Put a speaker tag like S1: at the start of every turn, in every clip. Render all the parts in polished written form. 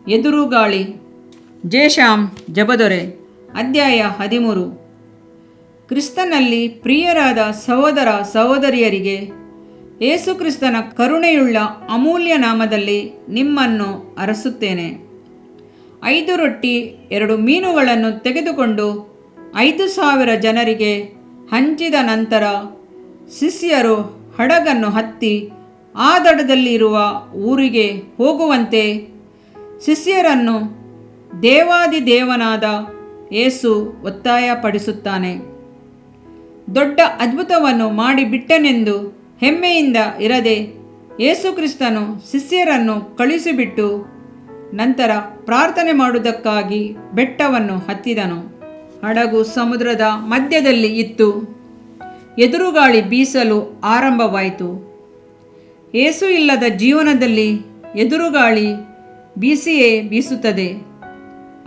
S1: ಎದುರುಗಾಳಿ. ಜೇಷಾಮ್ ಜಬದೊರೆ. ಅಧ್ಯಾಯ 13. ಕ್ರಿಸ್ತನಲ್ಲಿ ಪ್ರಿಯರಾದ ಸಹೋದರ ಸಹೋದರಿಯರಿಗೆ ಯೇಸುಕ್ರಿಸ್ತನ ಕರುಣೆಯುಳ್ಳ ಅಮೂಲ್ಯ ನಾಮದಲ್ಲಿ ನಿಮ್ಮನ್ನು ಅರಸುತ್ತೇನೆ. 5 ರೊಟ್ಟಿ 2 ಮೀನುಗಳನ್ನು ತೆಗೆದುಕೊಂಡು 5,000 ಜನರಿಗೆ ಹಂಚಿದ ನಂತರ ಶಿಷ್ಯರು ಹಡಗನ್ನು ಹತ್ತಿ ಆ ದಡದಲ್ಲಿರುವ ಊರಿಗೆ ಹೋಗುವಂತೆ ಶಿಷ್ಯರನ್ನು ದೇವಾದಿದೇವನಾದ ಯೇಸು ಒತ್ತಾಯಪಡಿಸುತ್ತಾನೆ. ದೊಡ್ಡ ಅದ್ಭುತವನ್ನು ಮಾಡಿಬಿಟ್ಟನೆಂದು ಹೆಮ್ಮೆಯಿಂದ ಇರದೆ ಯೇಸುಕ್ರಿಸ್ತನು ಶಿಷ್ಯರನ್ನು ಕಳುಹಿಸಿಬಿಟ್ಟು ನಂತರ ಪ್ರಾರ್ಥನೆ ಮಾಡುವುದಕ್ಕಾಗಿ ಬೆಟ್ಟವನ್ನು ಹತ್ತಿದನು. ಹಡಗು ಸಮುದ್ರದ ಮಧ್ಯದಲ್ಲಿ ಇತ್ತು. ಎದುರುಗಾಳಿ ಬೀಸಲು ಆರಂಭವಾಯಿತು. ಯೇಸು ಇಲ್ಲದ ಜೀವನದಲ್ಲಿ ಎದುರುಗಾಳಿ ಬೀಸಿಯೇ ಬೀಸುತ್ತದೆ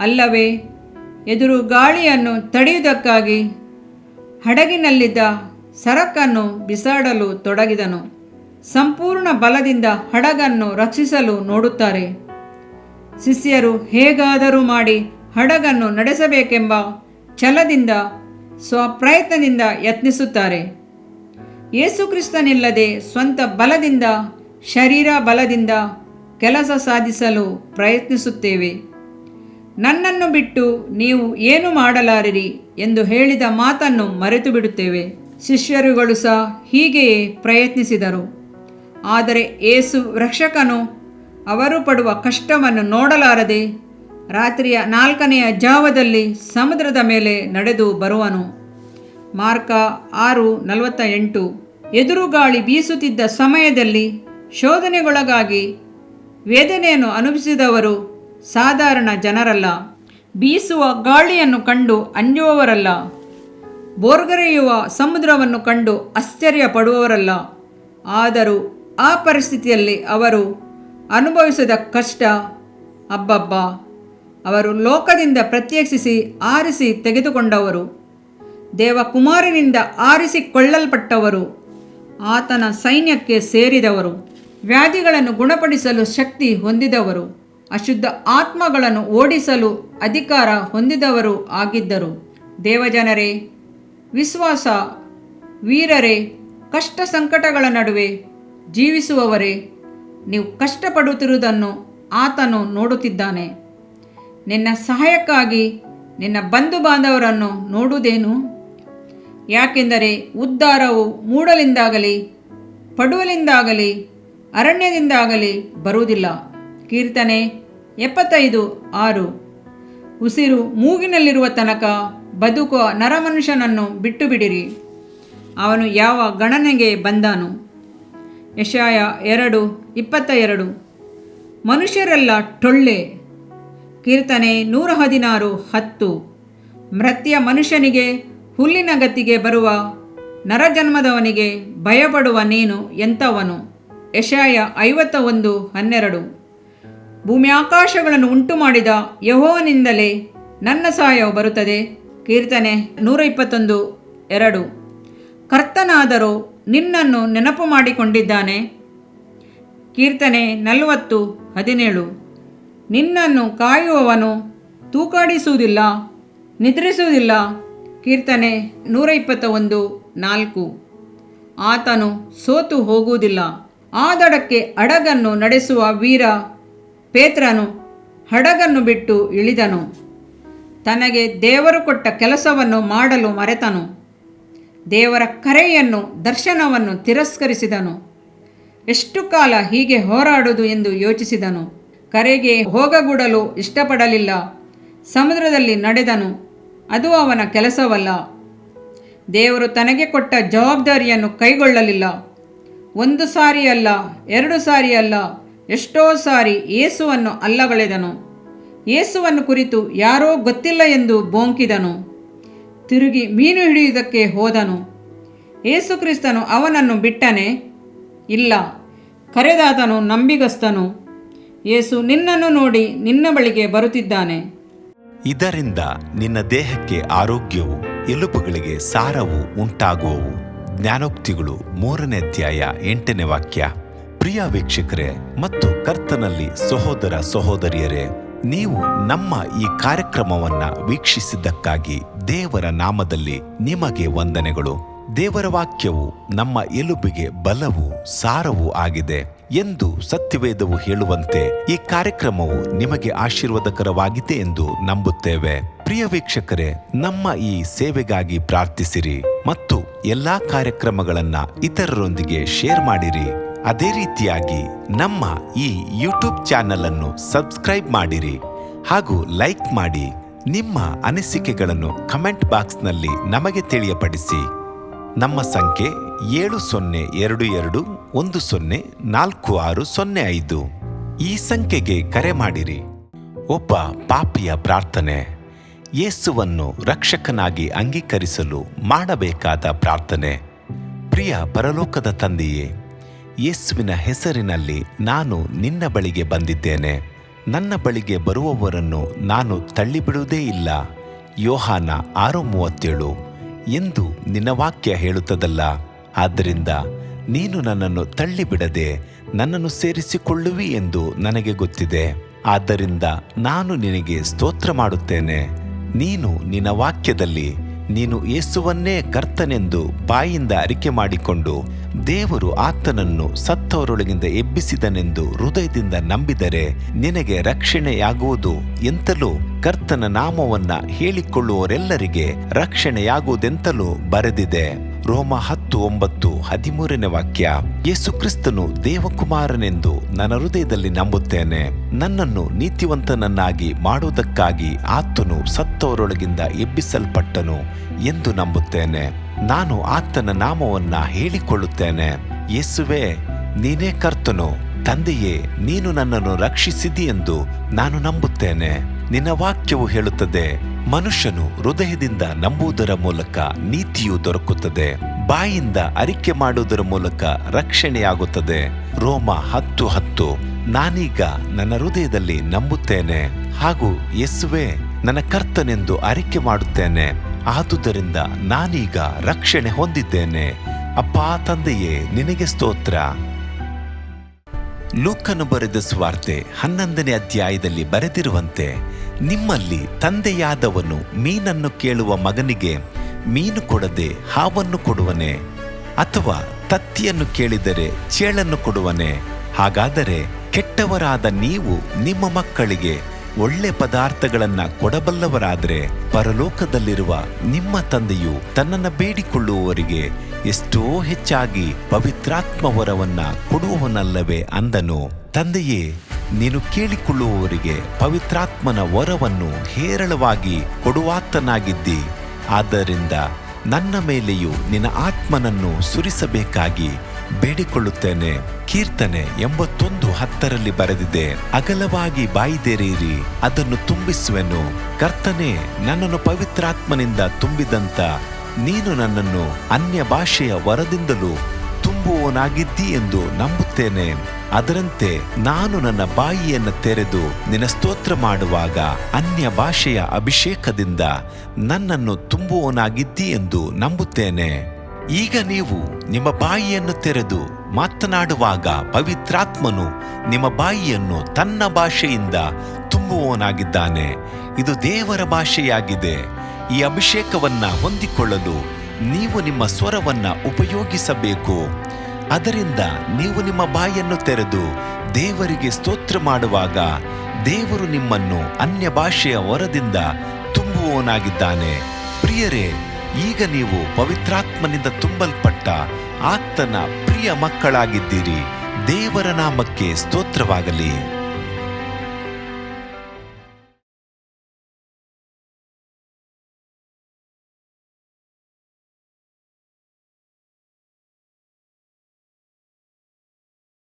S1: ಅಲ್ಲವೇ? ಎದುರುಗಾಳಿಯನ್ನು ತಡೆಯುವುದಕ್ಕಾಗಿ ಹಡಗಿನಲ್ಲಿದ್ದ ಸರಕನ್ನು ಬಿಸಾಡಲು ತೊಡಗಿದನು. ಸಂಪೂರ್ಣ ಬಲದಿಂದ ಹಡಗನ್ನು ರಕ್ಷಿಸಲು ನೋಡುತ್ತಾರೆ. ಶಿಷ್ಯರು ಹೇಗಾದರೂ ಮಾಡಿ ಹಡಗನ್ನು ನಡೆಸಬೇಕೆಂಬ ಛಲದಿಂದ ಸ್ವಪ್ರಯತ್ನದಿಂದ ಯತ್ನಿಸುತ್ತಾರೆ. ಯೇಸುಕ್ರಿಸ್ತನಿಲ್ಲದೆ ಸ್ವಂತ ಬಲದಿಂದ ಶರೀರ ಬಲದಿಂದ ಕೆಲಸ ಸಾಧಿಸಲು ಪ್ರಯತ್ನಿಸುತ್ತೇವೆ. ನನ್ನನ್ನು ಬಿಟ್ಟು ನೀವು ಏನು ಮಾಡಲಾರಿರಿ ಎಂದು ಹೇಳಿದ ಮಾತನ್ನು ಮರೆತು ಬಿಡುತ್ತೇವೆ. ಶಿಷ್ಯರುಗಳು ಸಹ ಹೀಗೆಯೇ ಪ್ರಯತ್ನಿಸಿದರು. ಆದರೆ ಯೇಸು ರಕ್ಷಕನು ಅವರು ಪಡುವ ಕಷ್ಟವನ್ನು ನೋಡಲಾರದೆ ರಾತ್ರಿಯ 4ನೆಯ ಜಾವದಲ್ಲಿ ಸಮುದ್ರದ ಮೇಲೆ ನಡೆದು ಬರುವನು. ಮಾರ್ಕ 6:48. ಎದುರುಗಾಳಿ ಬೀಸುತ್ತಿದ್ದ ಸಮಯದಲ್ಲಿ ಶೋಧನೆಗೊಳಗಾಗಿ ವೇದನೆಯನ್ನು ಅನುಭವಿಸಿದವರು ಸಾಧಾರಣ ಜನರಲ್ಲ. ಬೀಸುವ ಗಾಳಿಯನ್ನು ಕಂಡು ಅಂಜುವವರಲ್ಲ. ಬೋರ್ಗರೆಯುವ ಸಮುದ್ರವನ್ನು ಕಂಡು ಆಶ್ಚರ್ಯ ಪಡುವವರಲ್ಲ. ಆದರೂ ಆ ಪರಿಸ್ಥಿತಿಯಲ್ಲಿ ಅವರು ಅನುಭವಿಸಿದ ಕಷ್ಟ ಅಬ್ಬಬ್ಬ! ಅವರು ಲೋಕದಿಂದ ಪ್ರತ್ಯೇಕಿಸಿ ಆರಿಸಿ ತೆಗೆದುಕೊಂಡವರು, ದೇವಕುಮಾರನಿಂದ ಆರಿಸಿಕೊಳ್ಳಲ್ಪಟ್ಟವರು, ಆತನ ಸೈನ್ಯಕ್ಕೆ ಸೇರಿದವರು, ವ್ಯಾಧಿಗಳನ್ನು ಗುಣಪಡಿಸಲು ಶಕ್ತಿ ಹೊಂದಿದವರು, ಅಶುದ್ಧ ಆತ್ಮಗಳನ್ನು ಓಡಿಸಲು ಅಧಿಕಾರ ಹೊಂದಿದವರು ಆಗಿದ್ದರು. ದೇವಜನರೇ, ವಿಶ್ವಾಸ ವೀರರೇ, ಕಷ್ಟ ಸಂಕಟಗಳ ನಡುವೆ ಜೀವಿಸುವವರೇ, ನೀವು ಕಷ್ಟಪಡುತ್ತಿರುವುದನ್ನು ಆತನು ನೋಡುತ್ತಿದ್ದಾನೆ. ನಿನ್ನ ಸಹಾಯಕ್ಕಾಗಿ ನಿನ್ನ ಬಂಧು ಬಾಂಧವರನ್ನು ನೋಡುವುದೇನು? ಯಾಕೆಂದರೆ ಉದ್ಧಾರವು ಮೂಡಲಿಂದಾಗಲಿ ಪಡುವಲಿಂದಾಗಲಿ ಅರಣ್ಯದಿಂದಾಗಲಿ ಬರುವುದಿಲ್ಲ. ಕೀರ್ತನೆ 75:6. ಉಸಿರು ಮೂಗಿನಲ್ಲಿರುವ ತನಕ ಬದುಕುವ ನರಮನುಷ್ಯನನ್ನು ಬಿಟ್ಟು ಬಿಡಿರಿ, ಅವನು ಯಾವ ಗಣನೆಗೆ ಬಂದನು? ಯೆಶಾಯ 2:22. ಮನುಷ್ಯರೆಲ್ಲ ಟೊಳ್ಳೆ. ಕೀರ್ತನೆ 116:10. ಮರ್ತ್ಯ ಮನುಷ್ಯನಿಗೆ ಹುಲ್ಲಿನ ಗತಿಗೆ ಬರುವ ನರಜನ್ಮದವನಿಗೆ ಭಯಪಡುವ ನೀನು ಎಂಥವನು? ಯೆಶಾಯ 51:12. ಭೂಮ್ಯಾಕಾಶಗಳನ್ನು ಉಂಟು ಮಾಡಿದ ಯೆಹೋವನಿಂದಲೇ ನನ್ನ ಸಹಾಯವು ಬರುತ್ತದೆ. ಕೀರ್ತನೆ 121:2. ಕರ್ತನಾದರೋ ನಿನ್ನನ್ನು ನೆನಪು ಮಾಡಿಕೊಂಡಿದ್ದಾನೆ. ಕೀರ್ತನೆ 40:17. ನಿನ್ನನ್ನು ಕಾಯುವವನು ತೂಕಾಡಿಸುವುದಿಲ್ಲ, ನಿದ್ರಿಸುವುದಿಲ್ಲ. ಕೀರ್ತನೆ 121:4. ಆತನು ಸೋತು ಹೋಗುವುದಿಲ್ಲ. ಆ ದಡಕ್ಕೆ ಹಡಗನ್ನು ನಡೆಸುವ ವೀರ ಪೇತ್ರನು ಹಡಗನ್ನು ಬಿಟ್ಟು ಇಳಿದನು. ತನಗೆ ದೇವರು ಕೊಟ್ಟ ಕೆಲಸವನ್ನು ಮಾಡಲು ಮರೆತನು. ದೇವರ ಕರೆಯನ್ನು ದರ್ಶನವನ್ನು ತಿರಸ್ಕರಿಸಿದನು. ಎಷ್ಟು ಕಾಲ ಹೀಗೆ ಹೋರಾಡುವುದು ಎಂದು ಯೋಚಿಸಿದನು. ಕರೆಗೆ ಹೋಗಗೂಡಲು ಇಷ್ಟಪಡಲಿಲ್ಲ. ಸಮುದ್ರದಲ್ಲಿ ನಡೆದನು. ಅದು ಅವನ ಕೆಲಸವಲ್ಲ. ದೇವರು ತನಗೆ ಕೊಟ್ಟ ಜವಾಬ್ದಾರಿಯನ್ನು ಕೈಗೊಳ್ಳಲಿಲ್ಲ. 1 ಸಾರಿ ಅಲ್ಲ, 2 ಸಾರಿ ಅಲ್ಲ, ಎಷ್ಟೋ ಸಾರಿ ಯೇಸುವನ್ನು ಅಲ್ಲಗಳೆದನು. ಯೇಸುವನ್ನು ಕುರಿತು ಯಾರೋ ಗೊತ್ತಿಲ್ಲ ಎಂದು ಬೋಂಕಿದನು. ತಿರುಗಿ ಮೀನು ಹಿಡಿಯುವುದಕ್ಕೆ ಹೋದನು. ಯೇಸುಕ್ರಿಸ್ತನು ಅವನನ್ನು ಬಿಟ್ಟನೆ? ಇಲ್ಲ. ಕರೆದಾತನು ನಂಬಿಗಸ್ತನು. ಯೇಸು ನಿನ್ನನ್ನು ನೋಡಿ ನಿನ್ನ ಬಳಿಗೆ ಬರುತ್ತಿದ್ದಾನೆ.
S2: ಇದರಿಂದ ನಿನ್ನ ದೇಹಕ್ಕೆ ಆರೋಗ್ಯವು, ಎಲುಬುಗಳಿಗೆ ಸಾರವು ಉಂಟಾಗುವವು. ಜ್ಞಾನೋಕ್ತಿಗಳು 3ನೇ ಅಧ್ಯಾಯ 8ನೇ ವಾಕ್ಯ. ಪ್ರಿಯ ವೀಕ್ಷಕರೇ ಮತ್ತು ಕರ್ತನಲ್ಲಿ ಸಹೋದರ ಸಹೋದರಿಯರೇ, ನೀವು ನಮ್ಮ ಈ ಕಾರ್ಯಕ್ರಮವನ್ನ ವೀಕ್ಷಿಸಿದ್ದಕ್ಕಾಗಿ ದೇವರ ನಾಮದಲ್ಲಿ ನಿಮಗೆ ವಂದನೆಗಳು. ದೇವರ ವಾಕ್ಯವು ನಮ್ಮ ಎಲುಬಿಗೆ ಬಲವೂ ಸಾರವೂ ಆಗಿದೆ ಎಂದು ಸತ್ಯವೇದವು ಹೇಳುವಂತೆ ಈ ಕಾರ್ಯಕ್ರಮವು ನಿಮಗೆ ಆಶೀರ್ವಾದಕರವಾಗಿದೆ ಎಂದು ನಂಬುತ್ತೇವೆ. ಪ್ರಿಯ ವೀಕ್ಷಕರೇ, ನಮ್ಮ ಈ ಸೇವೆಗಾಗಿ ಪ್ರಾರ್ಥಿಸಿರಿ ಮತ್ತು ಎಲ್ಲಾ ಕಾರ್ಯಕ್ರಮಗಳನ್ನ ಇತರರೊಂದಿಗೆ ಶೇರ್ ಮಾಡಿರಿ. ಅದೇ ರೀತಿಯಾಗಿ ನಮ್ಮ ಈ ಯೂಟ್ಯೂಬ್ ಚಾನೆಲ್ ಅನ್ನು ಸಬ್ಸ್ಕ್ರೈಬ್ ಮಾಡಿರಿ ಹಾಗೂ ಲೈಕ್ ಮಾಡಿ. ನಿಮ್ಮ ಅನಿಸಿಕೆಗಳನ್ನು ಕಮೆಂಟ್ ಬಾಕ್ಸ್ನಲ್ಲಿ ನಮಗೆ ತಿಳಿಯಪಡಿಸಿ. ನಮ್ಮ ಸಂಖ್ಯೆ 7022104605. ಈ ಸಂಖ್ಯೆಗೆ ಕರೆ ಮಾಡಿರಿ. ಒಬ್ಬ ಪಾಪಿಯ ಪ್ರಾರ್ಥನೆ. ಯೇಸುವನ್ನು ರಕ್ಷಕನಾಗಿ ಅಂಗೀಕರಿಸಲು ಮಾಡಬೇಕಾದ ಪ್ರಾರ್ಥನೆ. ಪ್ರಿಯ ಪರಲೋಕದ ತಂದೆಯೇ, ಯೇಸುವಿನ ಹೆಸರಿನಲ್ಲಿ ನಾನು ನಿನ್ನ ಬಳಿಗೆ ಬಂದಿದ್ದೇನೆ. ನನ್ನ ಬಳಿಗೆ ಬರುವವರನ್ನು ನಾನು ತಳ್ಳಿಬಿಡುವುದೇ ಇಲ್ಲ. ಯೋಹಾನ 6:37 ಎಂದು ನಿನ್ನ ವಾಕ್ಯ ಹೇಳುತ್ತದಲ್ಲ. ಆದ್ದರಿಂದ ನೀನು ನನ್ನನ್ನು ತಳ್ಳಿಬಿಡದೆ ನನ್ನನ್ನು ಸೇರಿಸಿಕೊಳ್ಳುವಿ ಎಂದು ನನಗೆ ಗೊತ್ತಿದೆ. ಆದ್ದರಿಂದ ನಾನು ನಿನಗೆ ಸ್ತೋತ್ರ ಮಾಡುತ್ತೇನೆ. ನೀನು ನಿನ್ನ ವಾಕ್ಯದಲ್ಲಿ ನೀನು ಯೇಸುವನ್ನೇ ಕರ್ತನೆಂದು ಬಾಯಿಂದ ಅರಿಕೆ ಮಾಡಿಕೊಂಡು ದೇವರು ಆತನನ್ನು ಸತ್ತವರೊಳಗಿಂದ ಎಬ್ಬಿಸಿದನೆಂದು ಹೃದಯದಿಂದ ನಂಬಿದರೆ ನಿನಗೆ ರಕ್ಷಣೆಯಾಗುವುದು ಎಂತಲೂ ಕರ್ತನ ನಾಮವನ್ನ ಹೇಳಿಕೊಳ್ಳುವವರೆಲ್ಲರಿಗೆ ರಕ್ಷಣೆಯಾಗುವುದೆಂತಲೂ ಬರೆದಿದೆ. ರೋಮ 10:9 ವಾಕ್ಯ. ಯೇಸು ಕ್ರಿಸ್ತನು ದೇವಕುಮಾರನೆಂದು ನನ್ನ ಹೃದಯದಲ್ಲಿ ನಂಬುತ್ತೇನೆ. ನನ್ನನ್ನು ನೀತಿವಂತನನ್ನಾಗಿ ಮಾಡುವುದಕ್ಕಾಗಿ ಆತನು ಸತ್ತವರೊಳಗಿಂದ ಎಬ್ಬಿಸಲ್ಪಟ್ಟನು ಎಂದು ನಂಬುತ್ತೇನೆ. ನಾನು ಆತನ ನಾಮವನ್ನ ಹೇಳಿಕೊಳ್ಳುತ್ತೇನೆ. ಯೇಸುವೇ, ನೀನೇ ಕರ್ತನು. ತಂದೆಯೇ, ನೀನು ನನ್ನನ್ನು ರಕ್ಷಿಸಿದಿ ಎಂದು ನಾನು ನಂಬುತ್ತೇನೆ. ನಿನ್ನ ವಾಕ್ಯವು ಹೇಳುತ್ತದೆ, ಮನುಷ್ಯನು ಹೃದಯದಿಂದ ನಂಬುವುದರ ಮೂಲಕ ನೀತಿಯು ದೊರಕುತ್ತದೆ, ಬಾಯಿಂದ ಅರಿಕೆ ಮಾಡುವುದರ ಮೂಲಕ ರಕ್ಷಣೆಯಾಗುತ್ತದೆ. ರೋಮ 10:10. ನಾನೀಗ ನನ್ನ ಹೃದಯದಲ್ಲಿ ನಂಬುತ್ತೇನೆ ಹಾಗೂ ಯೇಸುವೇ ನನ್ನ ಕರ್ತನೆಂದು ಅರಿಕೆ ಮಾಡುತ್ತೇನೆ. ಆದುದರಿಂದ ನಾನೀಗ ರಕ್ಷಣೆ ಹೊಂದಿದ್ದೇನೆ. ಅಪ್ಪಾ ತಂದೆಯೇ, ನಿನಗೆ ಸ್ತೋತ್ರ. ಲೂಕನು ಬರೆದ ಸುವಾರ್ತೆ 11ನೇ ಅಧ್ಯಾಯದಲ್ಲಿ ಬರೆದಿರುವಂತೆ, ನಿಮ್ಮಲ್ಲಿ ತಂದೆಯಾದವನು ಮೀನನ್ನು ಕೇಳುವ ಮಗನಿಗೆ ಮೀನು ಕೊಡದೆ ಹಾವನ್ನು ಕೊಡುವನೆ? ಅಥವಾ ತತ್ತಿಯನ್ನು ಕೇಳಿದರೆ ಚೇಳನ್ನು ಕೊಡುವನೆ? ಹಾಗಾದರೆ ಕೆಟ್ಟವರಾದ ನೀವು ನಿಮ್ಮ ಮಕ್ಕಳಿಗೆ ಒಳ್ಳೆ ಪದಾರ್ಥಗಳನ್ನ ಕೊಡಬಲ್ಲವರಾದರೆ ಪರಲೋಕದಲ್ಲಿರುವ ನಿಮ್ಮ ತಂದೆಯು ತನ್ನನ್ನು ಬೇಡಿಕೊಳ್ಳುವವರಿಗೆ ಎಷ್ಟೋ ಹೆಚ್ಚಾಗಿ ಪವಿತ್ರಾತ್ಮ ವರವನ್ನ ಕೊಡುವವನಲ್ಲವೇ ಅಂದನು. ತಂದೆಯೇ, ನೀನು ಕೇಳಿಕೊಳ್ಳುವವರಿಗೆ ಪವಿತ್ರಾತ್ಮನ ವರವನ್ನು ಹೇರಳವಾಗಿ ಕೊಡುವಾತನಾಗಿದ್ದಿ. ಆದ್ದರಿಂದ ನನ್ನ ಮೇಲೆಯೂ ನಿನ್ನ ಆತ್ಮನನ್ನು ಸುರಿಸಬೇಕಾಗಿ ಬೇಡಿಕೊಳ್ಳುತ್ತೇನೆ. ಕೀರ್ತನೆ 81:10 ಬರೆದಿದೆ, ಅಗಲವಾಗಿ ಬಾಯಿದೆರೆಯಿರಿ, ಅದನ್ನು ತುಂಬಿಸುವೆನು. ಕರ್ತನೇ, ನನ್ನನ್ನು ಪವಿತ್ರಾತ್ಮನಿಂದ ತುಂಬಿದಂತ ನೀನು ನನ್ನನ್ನು ಅನ್ಯ ಭಾಷೆಯ ವರದಿಂದಲೂ ತುಂಬುವವನಾಗಿದ್ದಿ ಎಂದು ನಂಬುತ್ತೇನೆ. ಅದರಂತೆ ನಾನು ನನ್ನ ಬಾಯಿಯನ್ನು ತೆರೆದು ನಿನ್ನ ಸ್ತೋತ್ರ ಮಾಡುವಾಗ ಅನ್ಯ ಭಾಷೆಯ ಅಭಿಷೇಕದಿಂದ ನನ್ನನ್ನು ತುಂಬುವವನಾಗಿದ್ದಿ ಎಂದು ನಂಬುತ್ತೇನೆ. ಈಗ ನೀವು ನಿಮ್ಮ ಬಾಯಿಯನ್ನು ತೆರೆದು ಮಾತನಾಡುವಾಗ ಪವಿತ್ರಾತ್ಮನು ನಿಮ್ಮ ಬಾಯಿಯನ್ನು ತನ್ನ ಭಾಷೆಯಿಂದ ತುಂಬುವವನಾಗಿದ್ದಾನೆ. ಇದು ದೇವರ ಭಾಷೆಯಾಗಿದೆ. ಈ ಅಭಿಷೇಕವನ್ನ ಹೊಂದಿಕೊಳ್ಳಲು ನೀವು ನಿಮ್ಮ ಸ್ವರವನ್ನ ಉಪಯೋಗಿಸಬೇಕು. ಅದರಿಂದ ನೀವು ನಿಮ್ಮ ಬಾಯಿಯನ್ನು ತೆರೆದು ದೇವರಿಗೆ ಸ್ತೋತ್ರ ಮಾಡುವಾಗ ದೇವರು ನಿಮ್ಮನ್ನು ಅನ್ಯ ಭಾಷೆಯ ವರದಿಂದ ತುಂಬುವವನಾಗಿದ್ದಾನೆ. ಪ್ರಿಯರೇ, ಈಗ ನೀವು ಪವಿತ್ರಾತ್ಮನಿಂದ ತುಂಬಲ್ಪಟ್ಟ ಆತನ ಪ್ರಿಯ ಮಕ್ಕಳಾಗಿದ್ದೀರಿ. ದೇವರ ನಾಮಕ್ಕೆ ಸ್ತೋತ್ರವಾಗಲಿ.